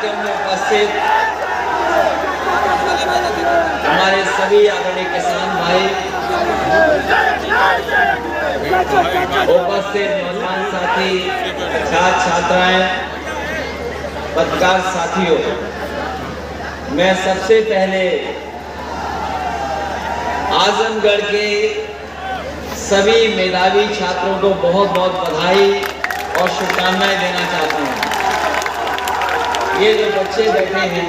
कार्यक्रम में उपस्थित हमारे सभी आदरणीय किसान भाई, उपस्थित नौजवान साथी, छात्र छात्राएं, पत्रकार साथियों, मैं सबसे पहले आजमगढ़ के सभी मेधावी छात्रों को बहुत बहुत बधाई और शुभकामनाएं देना चाहता हूं। ये जो बच्चे बैठे हैं,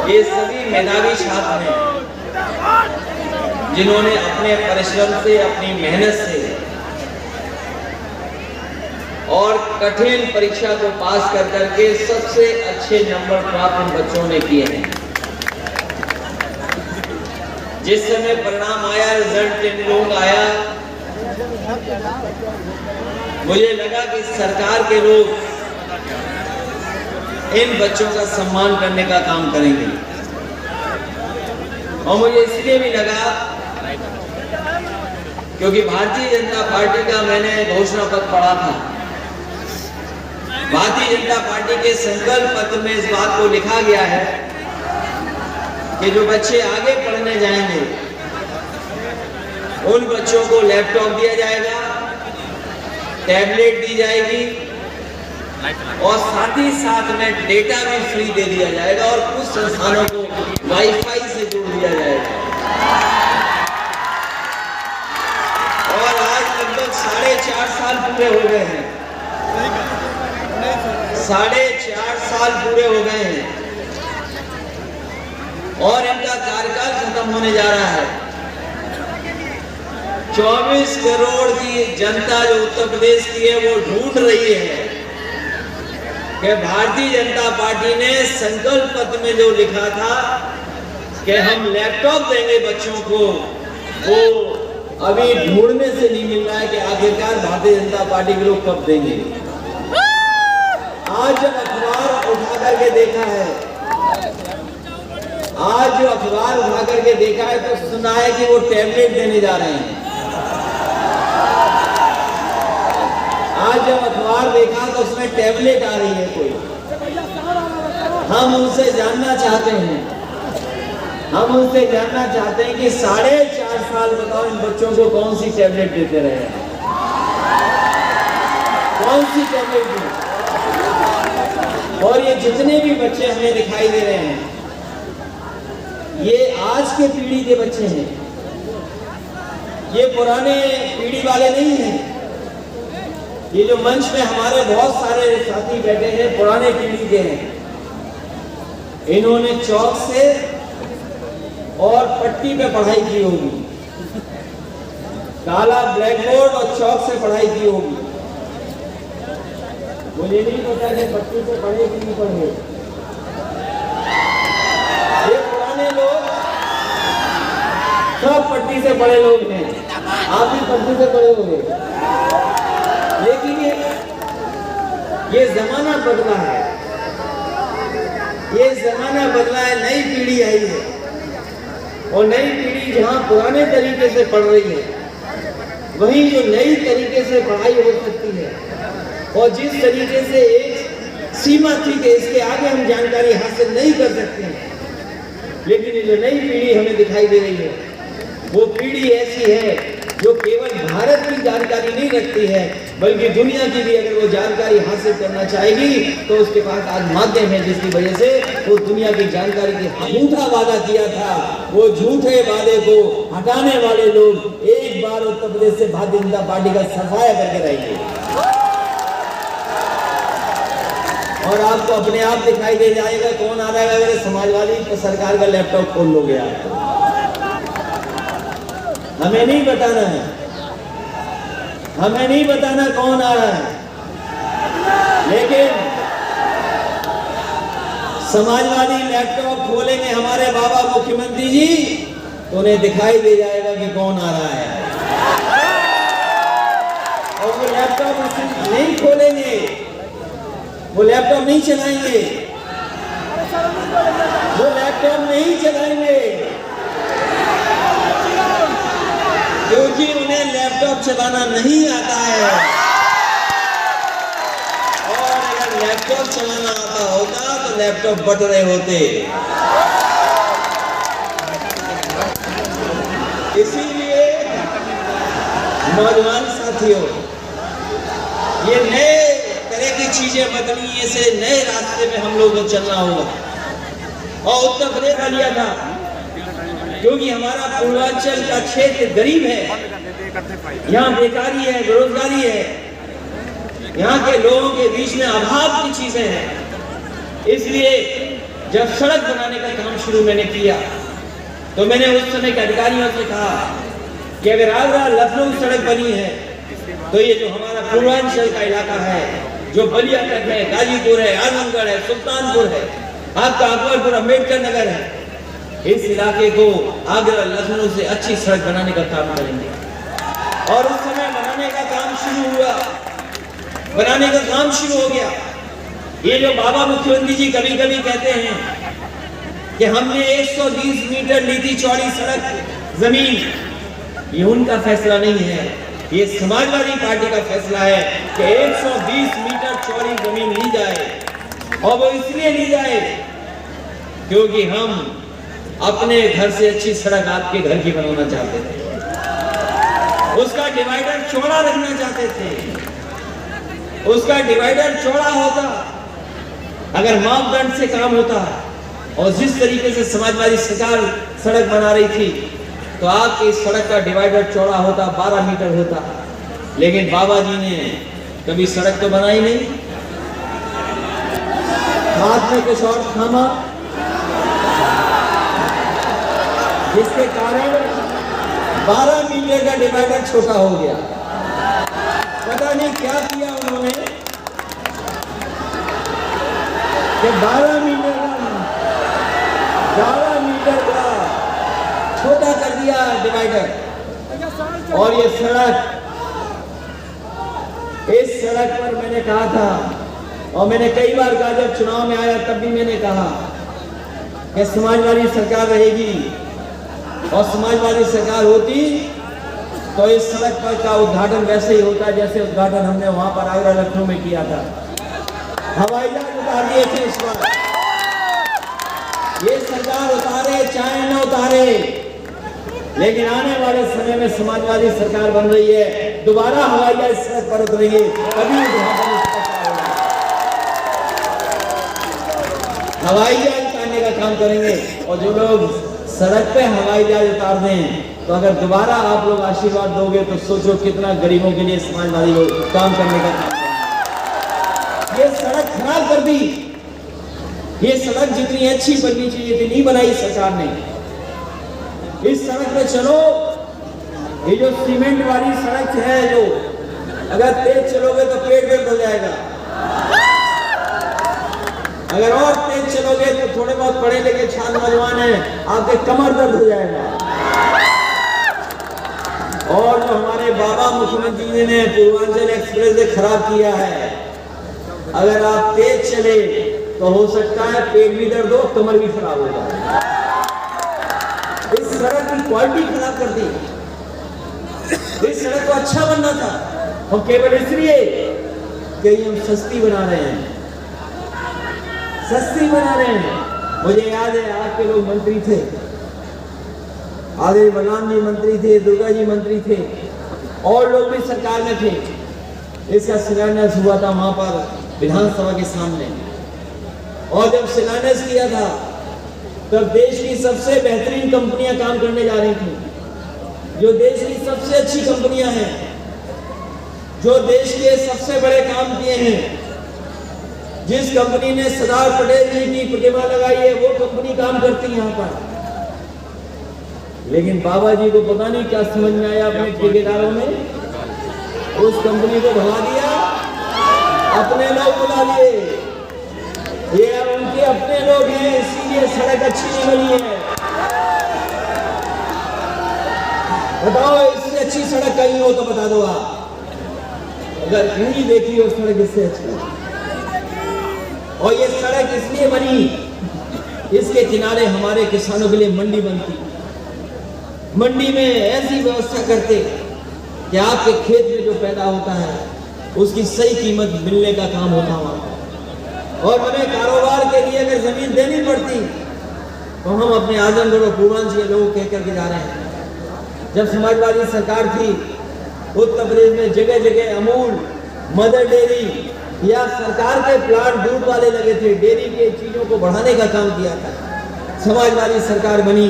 ये सभी मेधावी छात्र हैं जिन्होंने अपने परिश्रम से, अपनी मेहनत से और कठिन परीक्षा को पास कर करके सबसे अच्छे नंबर प्राप्त इन बच्चों ने किए हैं। जिस समय परिणाम आया, रिजल्ट इन लोग आया, मुझे लगा कि सरकार के लोग इन बच्चों का सम्मान करने का काम करेंगे। और मुझे इसलिए भी लगा क्योंकि भारतीय जनता पार्टी का मैंने घोषणा पत्र पढ़ा था। भारतीय जनता पार्टी के संकल्प पत्र में इस बात को लिखा गया है कि जो बच्चे आगे पढ़ने जाएंगे उन बच्चों को लैपटॉप दिया जाएगा, टैबलेट दी जाएगी और साथ ही साथ में डेटा भी फ्री दे दिया जाएगा और कुछ संस्थानों को वाईफाई से जोड़ दिया जाएगा। और आज लगभग 4.5 साल पूरे हो गए हैं, 4.5 साल पूरे हो गए हैं और इनका कार्यकाल खत्म होने जा रहा है। 24 करोड़ की जनता जो उत्तर प्रदेश की है वो ढूंढ रही है कि भारतीय जनता पार्टी ने संकल्प पत्र में जो लिखा था कि हम लैपटॉप देंगे बच्चों को, वो अभी ढूंढने से नहीं मिल रहा है कि आखिरकार भारतीय जनता पार्टी के लोग कब देंगे। आज जब अखबार उठा करके देखा है, आज जो अखबार उठा करके देखा है तो सुना है कि वो टैबलेट देने जा रहे हैं। आज जब अखबार देखा तो उसमें टैबलेट आ रही है कोई। हम उनसे जानना चाहते हैं, हम उनसे जानना चाहते हैं कि 4.5 साल बताओ इन बच्चों को कौन सी टैबलेट देते रहे हैं, कौन सी टैबलेट दी। और ये जितने भी बच्चे हमें दिखाई दे रहे हैं ये आज के पीढ़ी के बच्चे हैं, ये पुराने पीढ़ी वाले नहीं हैं। ये जो मंच में हमारे बहुत सारे साथी बैठे हैं पुराने पीढ़ी के हैं। इन्होंने चौक से और पट्टी पे पढ़ाई की होगी, काला ब्लैक बोर्ड और चौक से पढ़ाई की होगी। मुझे नहीं पता कि पट्टी से पढ़े कि नहीं पढ़े। ये पुराने लोग सब पट्टी से पढ़े लोग हैं, आप भी पट्टी से पढ़े होंगे। लेकिन ये जमाना बदला है, ये जमाना बदला है, नई पीढ़ी आई है और नई पीढ़ी जहां पुराने तरीके से पढ़ रही है वहीं जो नई तरीके से पढ़ाई हो सकती है और जिस तरीके से एक सीमा थी कि इसके आगे हम जानकारी हासिल नहीं कर सकते हैं, लेकिन ये जो नई पीढ़ी हमें दिखाई दे रही है वो पीढ़ी ऐसी है जो केवल भारत की जानकारी नहीं रखती है बल्कि दुनिया की भी अगर वो जानकारी हासिल करना चाहेगी तो उसके पास आज माध्यम है जिसकी वजह से वो दुनिया की जानकारी की झूठा वादा किया था, वो झूठे वादे को हटाने वाले लोग एक बार उत्तर प्रदेश से भारतीय जनता पार्टी का सफाया करके रहेंगे। और आपको अपने आप दिखाई दे जाएगा कौन आ रहा है। अगर समाजवादी सरकार का लैपटॉप खोल लोगे आप, हमें नहीं बताना है, हमें नहीं बताना कौन आ रहा है, लेकिन समाजवादी लैपटॉप खोलेंगे हमारे बाबा मुख्यमंत्री जी तो उन्हें दिखाई दे जाएगा कि कौन आ रहा है। और वो लैपटॉप नहीं खोलेंगे, वो लैपटॉप नहीं चलाएंगे, वो लैपटॉप नहीं चलाएंगे क्योंकि उन्हें लैपटॉप चलाना नहीं आता है। और अगर लैपटॉप चलाना आता होता तो लैपटॉप बट रहे होते। इसीलिए नौजवान साथियों, ये नए तरह की चीजें बदली, ऐसे नए रास्ते में हम लोगों को चलना होगा। और उत्तर प्रदेश का लिया था क्योंकि हमारा पूर्वांचल का क्षेत्र गरीब है, यहाँ बेकारी है, बेरोजगारी है, यहाँ के लोगों के बीच में अभाव की चीजें हैं। इसलिए जब सड़क बनाने का काम शुरू मैंने किया तो मैंने उस समय के अधिकारियों से कहा कि अगर आगरा लखनऊ सड़क बनी है तो ये जो हमारा पूर्वांचल का इलाका है, जो बलिया तक है, गाजीपुर है, आजमगढ़ है, सुल्तानपुर है, आपका अकबरपुर, अम्बेडकर नगर है, इस इलाके को आगरा लखनऊ से अच्छी सड़क बनाने का काम करेंगे। और उस समय बनाने का काम शुरू हुआ, बनाने का काम शुरू हो गया। ये जो बाबा मुख्यमंत्री जी कभी कभी कहते हैं कि हमने 120 मीटर ली थी चौड़ी सड़क जमीन, ये उनका फैसला नहीं है, ये समाजवादी पार्टी का फैसला है कि 120 मीटर चौड़ी जमीन ली जाए। और वो इसलिए ली जाए क्योंकि हम अपने घर से अच्छी सड़क आपके घर की बनाना चाहते थे, उसका डिवाइडर चौड़ा रखना चाहते थे। उसका डिवाइडर चौड़ा होता अगर मापदंड से काम होता और जिस तरीके से समाजवादी सरकार सड़क बना रही थी तो आपकी सड़क का डिवाइडर चौड़ा होता, 12 मीटर होता। लेकिन बाबा जी ने कभी सड़क तो बनाई नहीं, हाथ में कुछ और थामा, जिसके कारण 12 मीटर का डिवाइडर छोटा हो गया। पता नहीं क्या किया उन्होंने कि 12 मीटर का छोटा कर दिया डिवाइडर। और ये सड़क, इस सड़क पर मैंने कहा था और मैंने कई बार कहा, जब चुनाव में आया तब भी मैंने कहा कि समाजवादी सरकार रहेगी और समाजवादी सरकार होती तो इस सड़क पर का उद्घाटन वैसे ही होता जैसे उद्घाटन हमने वहां पर आगरा लखनऊ में किया था। हवाई जहाज उतार दिए थे इस बार, ये सरकार उतारे चाहे न उतारे, लेकिन आने वाले समय में समाजवादी सरकार बन रही है, दोबारा हवाई जहाज सड़क पर उतरेंगे, कभी हवाई जहाज उतारने का काम करेंगे। और जो लोग सड़क पे हवाई जहाज उतार दें तो अगर दोबारा आप लोग आशीर्वाद दोगे तो सोचो कितना गरीबों के लिए समाजवादी लोग काम करने का काम करेंगे। ये सड़क खराब कर दी, ये सड़क जितनी अच्छी बननी चाहिए थी नहीं बनाई सरकार ने। इस सड़क पे चलो, ये जो सीमेंट वाली सड़क है, जो अगर तेज चलोगे तो पेट दर्द हो जाएगा, अगर और तेज चलोगे तो थोड़े बहुत पढ़े लिखे छात्र नौजवान हैं, आपके कमर दर्द हो जाएगा। और जो हमारे बाबा मुख्यमंत्री जी ने पूर्वांचल एक्सप्रेस खराब किया है, अगर आप तेज चले तो हो सकता है पेट भी दर्द हो, कमर भी खराब हो जाए। इस सड़क की क्वालिटी खराब कर दी। इस सड़क को अच्छा बनना था, हम केवल इसलिए कि हम सस्ती बना रहे हैं, सस्ती बना रहे हैं। मुझे याद है आपके लोग मंत्री थे, आदरणीय बलराम जी मंत्री थे, दुर्गा जी मंत्री थे, और लोग भी सरकार में थे। इसका शिलान्यास हुआ था वहां पर विधानसभा के सामने, और जब शिलान्यास किया था तब देश की सबसे बेहतरीन कंपनियां काम करने जा रही थी, जो देश की सबसे अच्छी कंपनियां हैं, जो देश के सबसे बड़े काम किए हैं। जिस कंपनी ने सरदार पटेल जी की प्रतिमा लगाई है वो कंपनी काम करती है यहाँ पर। लेकिन बाबा जी को पता नहीं क्या समझ में आया, अपने ठेकेदारों ने उस कंपनी को भगा दिया, अपने लोग बुला लिए। ये अब उनके अपने लोग हैं, इसीलिए सड़क अच्छी नहीं बनी है। बताओ, इससे अच्छी सड़क कहीं हो तो बता दो आप, अगर कहीं देखी हो सड़क इससे अच्छी। और ये सड़क इसलिए बनी, इसके किनारे हमारे किसानों के लिए मंडी बनती, मंडी में ऐसी व्यवस्था करते कि आपके खेत में जो पैदा होता है उसकी सही कीमत मिलने का काम होता वहां। और हमें कारोबार के लिए अगर जमीन देनी पड़ती तो हम अपने आजमगढ़ और पूर्वांचल लोग कह करके जा रहे हैं। जब समाजवादी सरकार थी उत्तर प्रदेश में जगह जगह अमूल, मदर डेयरी या सरकार के प्लांट दूध वाले लगे थे, डेयरी के चीजों को बढ़ाने का काम किया था। समाजवादी सरकार बनी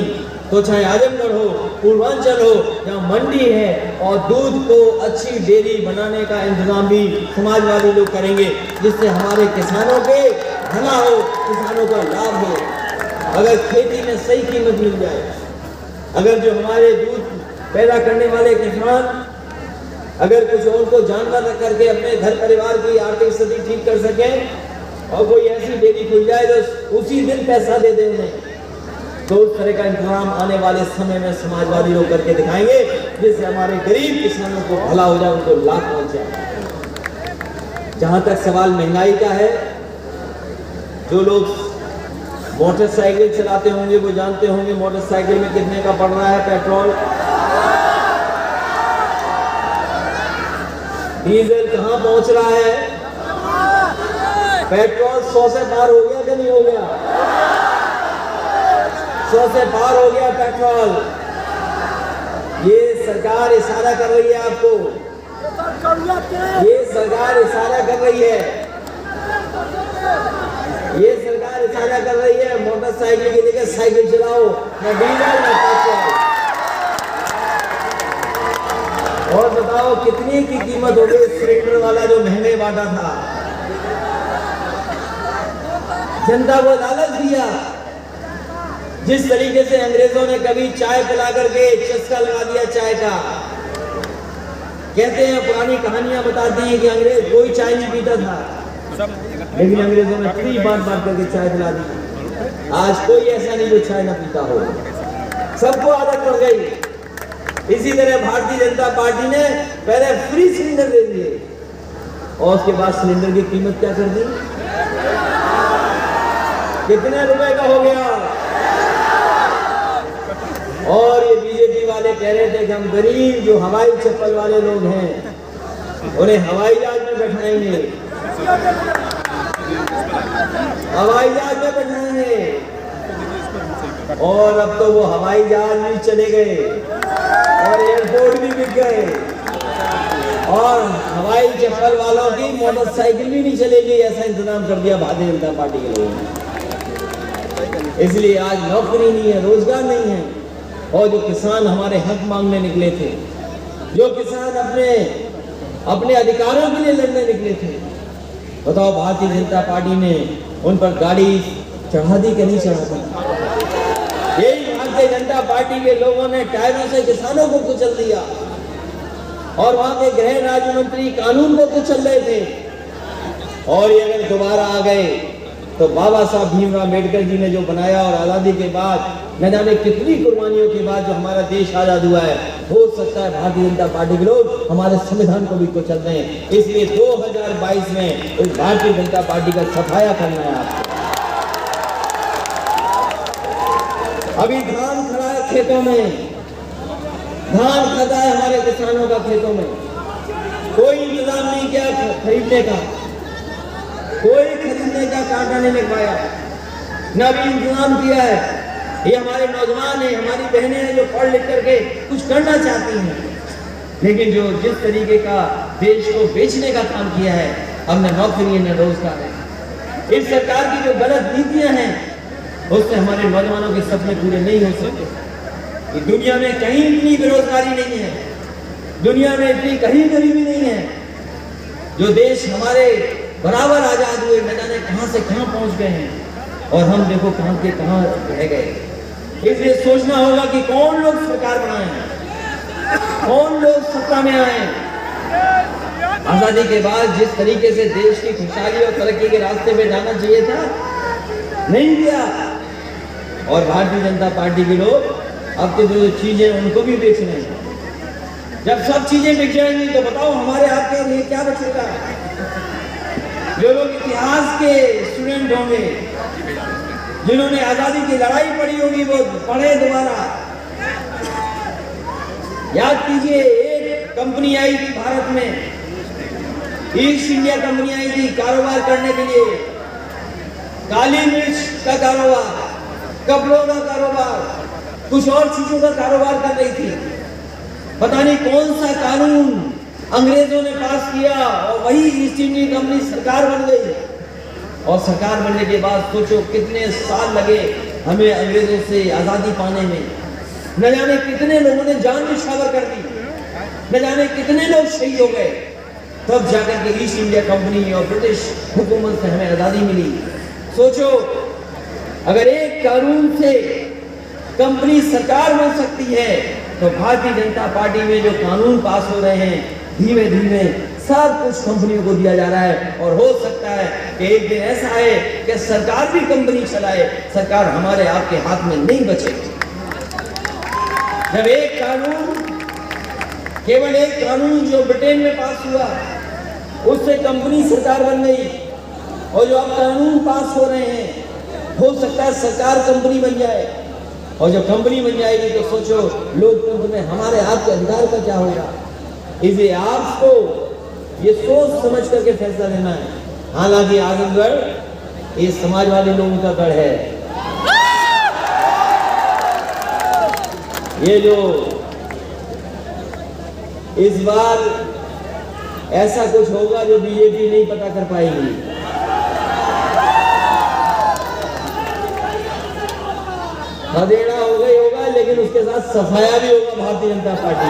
तो चाहे आजमगढ़ हो, पूर्वांचल हो या मंडी है, और दूध को अच्छी डेयरी बनाने का इंतजाम भी समाजवादी लोग करेंगे, जिससे हमारे किसानों के भला हो, किसानों का लाभ हो। अगर खेती में सही कीमत मिल जाए, अगर जो हमारे दूध पैदा करने वाले किसान अगर कुछ उनको जानवर रख करके अपने घर परिवार की आर्थिक स्थिति ठीक कर सकें और कोई ऐसी डेयरी खुल जाए तो उसी दिन पैसा दे दे उन्हें, तो उस तरह का इंतजाम आने वाले समय में समाजवादी लोग करके दिखाएंगे, जिससे हमारे गरीब किसानों को भला हो जाए, उनको लाभ पहुंच जाए। जहां तक सवाल महंगाई का है, जो लोग मोटरसाइकिल चलाते होंगे वो जानते होंगे मोटरसाइकिल में कितने का पड़ रहा है पेट्रोल, डीजल कहां पहुंच रहा है। पेट्रोल 100 से पार हो गया कि नहीं हो गया? 100 से पार हो गया पेट्रोल। ये सरकार इशारा कर रही है आपको, ये सरकार इशारा कर रही है, ये सरकार इशारा कर रही है मोटरसाइकिल की जगह साइकिल चलाओ, न डीजल न पेट्रोल। और बताओ कितनी की कीमत हो गई सिलेंडर वाला जो महंगे बांटा था। जनता को लालच दिया। जिस तरीके से अंग्रेजों ने कभी चाय पिला करके चस्का लगा दिया चाय का, कहते हैं पुरानी कहानियां बताती हैं कि अंग्रेज कोई चाय नहीं पीता था, लेकिन अंग्रेजों ने फ्री बांट करके चाय पिला दी। आज कोई ऐसा नहीं जो चाय ना पीता हो, सबको आदत पड़ गई। इसी तरह भारतीय जनता पार्टी ने पहले फ्री सिलेंडर दे दिए और उसके बाद सिलेंडर की कीमत क्या कर दी, कितने रुपए का हो गया। और ये बीजेपी वाले कह रहे थे कि हम गरीब जो हवाई चप्पल वाले लोग हैं उन्हें हवाई जहाज में बैठाएंगे, हवाई जहाज में बैठाएंगे। और अब तो वो हवाई जहाज भी चले गए और एयरपोर्ट भी बिक गए और हवाई चप्पल वालों की मोटरसाइकिल भी नहीं चलेगी, ऐसा इंतजाम कर दिया भारतीय जनता पार्टी के लोगों ने। इसलिए आज नौकरी नहीं है, रोजगार नहीं है। और जो किसान हमारे हक मांगने निकले थे, जो किसान अपने अधिकारों के लिए लड़ने निकले थे, बताओ भारतीय जनता पार्टी ने उन पर गाड़ी चढ़ा दी कि नहीं चढ़ा दी? यही भारतीय जनता पार्टी के लोगों ने टायरों से किसानों को कुचल दिया और वहां के गृह राज्य मंत्री कानून को कुचल रहे थे। और ये अगर दोबारा आ गए तो बाबा साहब भीमराव अम्बेडकर जी ने जो बनाया और आजादी के बाद न जाने कितनी कुर्बानियों के बाद जो हमारा देश आजाद हुआ है, हो सकता है भारतीय जनता पार्टी के लोग हमारे संविधान को भी कुचल रहे हैं। इसलिए 2022 में इस भारतीय जनता पार्टी का सफाया करना है आपको। अभी धान खड़ा है खेतों में, धान खाता है हमारे किसानों का खेतों में, कोई इंतजाम नहीं किया खरीदने का, कोई खरीदने का कांटा नहीं लगवाया, न भी इंतजाम किया है। ये हमारे नौजवान हैं, हमारी बहनें हैं जो पढ़ लिख करके कुछ करना चाहती हैं, लेकिन जो जिस तरीके का देश को बेचने का काम किया है, हमने नौकरी न रोजगार है। इस सरकार की जो गलत नीतियां हैं उससे हमारे नौजवानों के सपने पूरे नहीं हो सकते। दुनिया में कहीं इतनी बेरोजगारी नहीं है, दुनिया में इतनी कहीं गरीबी नहीं है। जो देश हमारे बराबर आजाद हुए, न जाने कहां से कहां पहुंच गए हैं और हम देखो कहां के कहां रह गए। इसलिए सोचना होगा कि कौन लोग सरकार बनाए, कौन लोग सत्ता में आए। आजादी के बाद जिस तरीके से देश की खुशहाली और तरक्की के रास्ते पे जाना चाहिए था, नहीं दिया। और भारतीय जनता पार्टी के लोग अब के जो चीजें उनको भी बेच रहे हैं। जब सब चीजें बिक जाएंगी तो बताओ हमारे आपके लिए क्या बचेगा। जो लोग इतिहास के स्टूडेंट होंगे, जिन्होंने आजादी की लड़ाई पढ़ी होगी, वो पढ़े दोबारा। याद कीजिए, एक कंपनी आई थी भारत में, ईस्ट इंडिया कंपनी आई थी कारोबार करने के लिए। काली मिर्च का कारोबार, कपड़ों का कारोबार, कुछ और चीजों का कारोबार कर रही थी। पता नहीं कौन सा कानून अंग्रेजों ने पास किया और वही ईस्ट इंडिया कंपनी सरकार बन गई। और सरकार बनने के बाद सोचो कितने साल लगे हमें अंग्रेजों से आजादी पाने में। न जाने कितने लोगों ने जान निछावर कर दी, न जाने कितने लोग शहीद हो गए, तब जाकर के ईस्ट इंडिया कंपनी और ब्रिटिश हुकूमत से हमें आजादी मिली। सोचो अगर एक कानून से कंपनी सरकार बन सकती है, तो भारतीय जनता पार्टी में जो कानून पास हो रहे हैं धीमे धीमे सब कुछ कंपनियों को दिया जा रहा है। और हो सकता है कि एक दिन ऐसा है कि सरकार भी कंपनी चलाए, सरकार हमारे आपके हाथ में नहीं बचेगी। जब एक कानून, केवल एक कानून जो ब्रिटेन में पास हुआ, उससे कंपनी सरकार बन गई, और जो अब कानून पास हो रहे हैं हो सकता है सरकार कंपनी बन जाए। और जब कंपनी बन जाएगी तो सोचो लोकतंत्र में हमारे आपके अधिकार का क्या होगा। इसलिए आपको ये सोच समझ करके फैसला लेना है। हालांकि आजमगढ़ ये समाजवादी लोगों का गढ़ है। ये जो इस बार ऐसा कुछ होगा जो बीजेपी नहीं पता कर पाएगी। खदेड़ा हो गई होगा, लेकिन उसके साथ सफाया भी होगा भारतीय जनता पार्टी।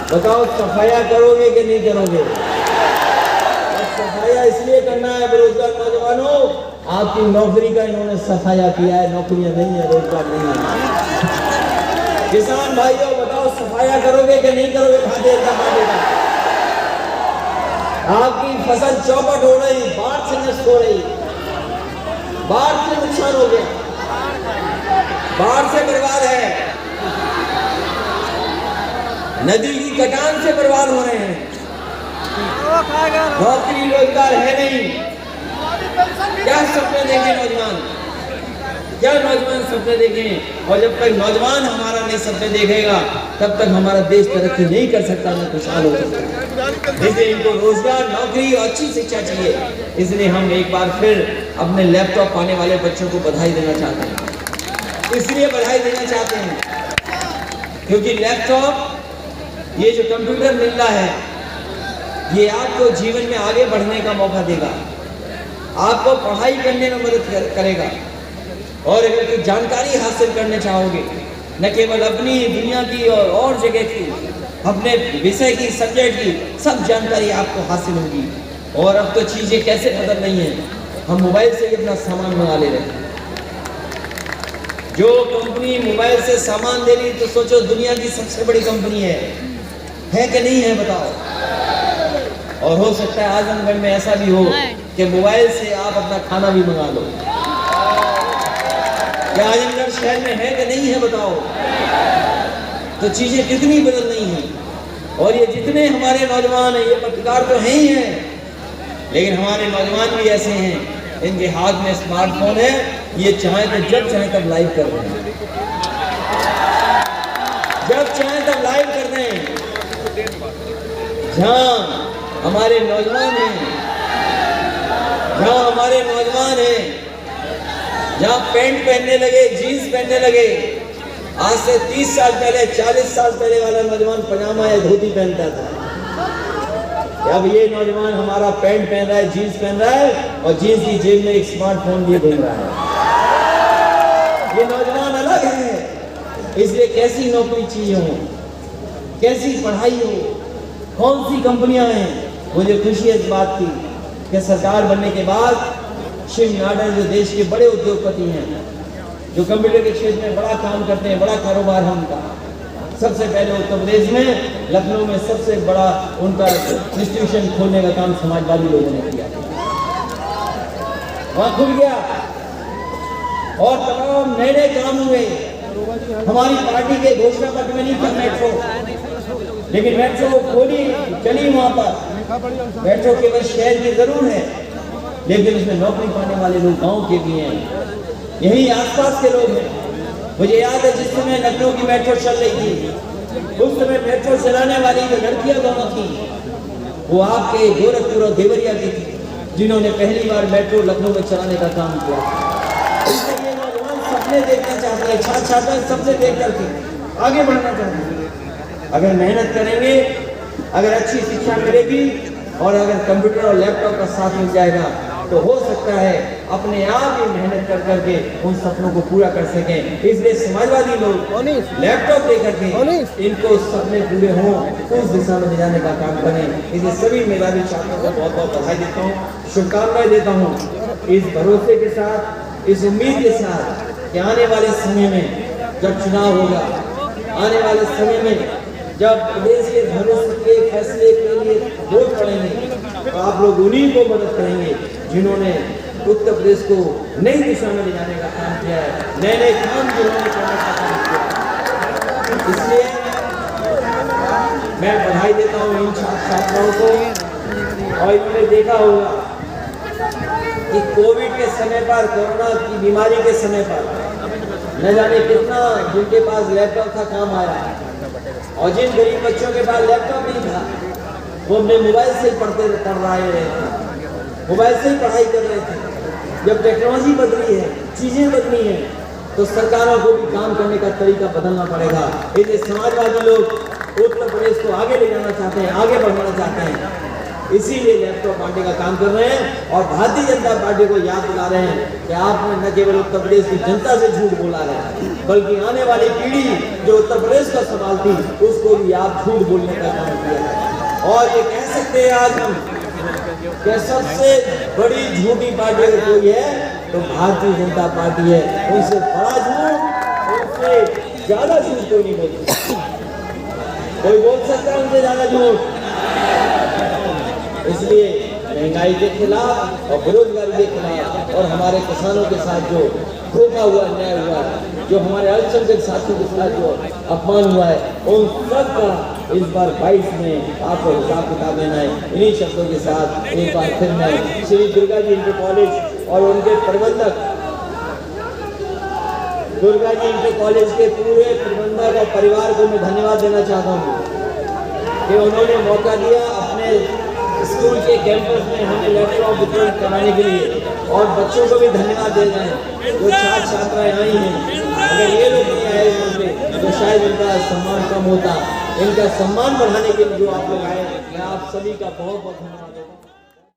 बताओ सफाया करोगे कि नहीं करोगे? सफाया इसलिए करना है बेरोजगार नौजवानों, आपकी नौकरी का इन्होंने सफाया किया है, नौकरियां नहीं है, रोजगार नहीं है। किसान भाइयों बताओ सफाया करोगे कि नहीं करोगे भारतीय जनता पार्टी का? आपकी फसल चौपट हो रही, बाढ़ से नष्ट हो रही, बाढ़ से नुकसान हो गया, बाढ़ से बर्बाद है, नदी की कटान से बर्बाद हो रहे हैं, नौकरी रोजगार है नहीं। क्या सपने देखें नौजवान, क्या नौजवान सपने देखें? और जब तक नौजवान हमारा नहीं सपने देखेगा तब तक हमारा देश तरक्की नहीं कर सकता, न खुशहाल हो सकता। इसलिए इनको रोजगार, नौकरी और अच्छी शिक्षा चाहिए। इसलिए हम एक बार फिर अपने लैपटॉप पाने वाले बच्चों को बधाई देना चाहते हैं। इसलिए बधाई देना चाहते हैं क्योंकि लैपटॉप, ये जो कंप्यूटर मिल रहा है, ये आपको जीवन में आगे बढ़ने का मौका देगा, आपको पढ़ाई करने में मदद करेगा। और अगर कोई जानकारी हासिल करना चाहोगे, न केवल अपनी दुनिया की और जगह की, अपने विषय की, सब्जेक्ट की सब जानकारी आपको हासिल होगी। और अब तो चीजें कैसे बदल रही हैं, हम मोबाइल से ही अपना सामान मंगा ले रहे हैं। जो कंपनी मोबाइल से सामान दे रही, तो सोचो दुनिया की सबसे बड़ी कंपनी है कि नहीं है? बताओ। और हो सकता है आजमगढ़ में ऐसा भी हो कि मोबाइल से आप अपना खाना भी मंगा लो। क्या आजमगढ़ शहर में है कि नहीं है? बताओ। तो चीजें कितनी बदल रही हैं। और ये जितने हमारे नौजवान हैं, ये पत्रकार तो हैं ही हैं, लेकिन हमारे नौजवान भी ऐसे हैं, इनके हाथ में स्मार्टफोन है, ये चाहे तो जब चाहे तब लाइव कर रहे हैं, जब चाहे तब लाइव कर रहे हैं। जहां हमारे नौजवान हैं, जहां हमारे नौजवान हैं, जहां पैंट पहनने लगे, जीन्स पहनने लगे, आज से 30 साल पहले, 40 साल पहले वाला नौजवान पजामा या धोती पहनता था। अब ये नौजवान हमारा पैंट पहन रहा है, जीन्स पहन रहा है, और जीन्स की जेब में एक स्मार्टफोन लिए घूम रहा है। ये नौजवान अलग है। इसलिए कैसी नौकरी चाहिए हो, कैसी पढ़ाई हो, कौन सी कंपनियां हैं। मुझे खुशी इस बात की कि सरकार बनने के बाद शिव नाडर जो देश के बड़े उद्योगपति हैं, जो कंप्यूटर के क्षेत्र में बड़ा काम करते हैं, बड़ा कारोबार है उनका। सबसे पहले उत्तर प्रदेश में लखनऊ में सबसे बड़ा उनका इंस्टीट्यूशन खोलने का काम समाजवादी लोगों ने किया, वहां खुल गया और तमाम नए नए काम हुए। हमारी पार्टी के घोषणा पत्र में नहीं था मेट्रो, लेकिन मेट्रो खोली, चली वहां पर। मेट्रो केवल शहर की जरूर है, लेकिन उसमें नौकरी पाने वाले लोग गांव के भी हैं, यही आसपास के लोग हैं। मुझे याद है जिस समय लखनऊ की मेट्रो चल रही थी, उस समय मेट्रो चलाने वाली जो लड़कियां दोनों थी, वो आपके गोरखपुर और देवरिया की थी। जिन्होंने पहली बार मेट्रो लखनऊ में चलाने का काम किया। इसलिए ये नौजवान सपने देखना चाहते हैं, छात्र हैं सपने देख करके आगे बढ़ना चाहते हैं। अगर मेहनत करेंगे, अगर अच्छी शिक्षा मिलेगी और अगर कंप्यूटर और लैपटॉप का साथ मिल जाएगा तो हो सकता है अपने आप ही मेहनत कर करके उन सपनों को पूरा कर सकें। इसलिए समाजवादी लोग लैपटॉप दे करके इनको सपने पूरे हों उस दिशा में ले जाने का काम करें। इसलिए सभी मेधावी छात्रों को बहुत बहुत बधाई देता हूँ, शुभकामनाएं देता हूँ, इस भरोसे के साथ, इस उम्मीद के साथ कि आने वाले समय में जब चुनाव होगा, आने वाले समय में जब प्रदेश के भविष्य के फैसले के लिए वोट पड़ेंगे तो आप लोग उन्हीं को मदद करेंगे जिन्होंने उत्तर प्रदेश को नई दिशा में ले जाने का काम किया है, नए नए काम जिन्होंने करने का काम किया। इसलिए मैं बधाई देता हूँ इन छात्र छात्राओं को। और इन्होंने देखा होगा कि कोविड के समय पर, कोरोना की बीमारी के समय पर न जाने कितना जिनके पास लैपटॉप था काम आया, और जिन गरीब बच्चों के पास लैपटॉप नहीं था वो अपने मोबाइल से ही पढ़ रहे थे, मोबाइल से ही पढ़ाई कर रहे थे। जब टेक्नोलॉजी बदली है, चीजें बदली हैं, तो सरकारों को भी काम करने का तरीका बदलना पड़ेगा। इसलिए समाजवादी लोग उत्तर प्रदेश को आगे ले जाना चाहते हैं, आगे बढ़ाना चाहते हैं, इसीलिए लैपटॉप बांटने का काम कर रहे हैं। और भारतीय जनता पार्टी को याद दिला रहे हैं कि आपने न केवल उत्तर प्रदेश की जनता से झूठ बोला है, बल्कि आने वाली पीढ़ी जो उत्तर प्रदेश का सवाल थी उसको भी आप झूठ बोलने का काम किया है। और ये कह सकते हैं आज हम कि सबसे बड़ी झूठी पार्टी अगर कोई है तो भारतीय जनता पार्टी है। उनसे बड़ा झूठ, उनसे ज्यादा झूठ कोई नहीं बोल सकता। कोई बोल सकता है उनसे ज्यादा झूठ? इसलिए महंगाई के खिलाफ और बेरोजगारी के खिलाफ और हमारे किसानों के साथ जो धोखा हुआ, अन्याय हुआ है, जो हमारे अल्पसंख्यक साथियों के साथ जो अपमान हुआ है, उन सब का इस बार 22 में आपको हिसाब किताब लेना है। इन्हीं शब्दों के साथ एक बार फिर मैं श्री दुर्गा जी इंटर कॉलेज और उनके प्रबंधक, दुर्गा जी इंटर कॉलेज के पूरे प्रबंधक और परिवार को मैं धन्यवाद देना चाहता हूँ कि उन्होंने मौका दिया अपने स्कूल के कैंपस में हमें लैपटॉप वितरण कराने के लिए। और बच्चों को भी धन्यवाद दे रहे हैं जो छात्र छात्राएं आई हैं। अगर ये लोग नहीं आए होंगे तो शायद इनका सम्मान कम होता। इनका सम्मान बढ़ाने के लिए जो आप लोग आए, मैं आप सभी का बहुत बहुत धन्यवाद देता हूँ।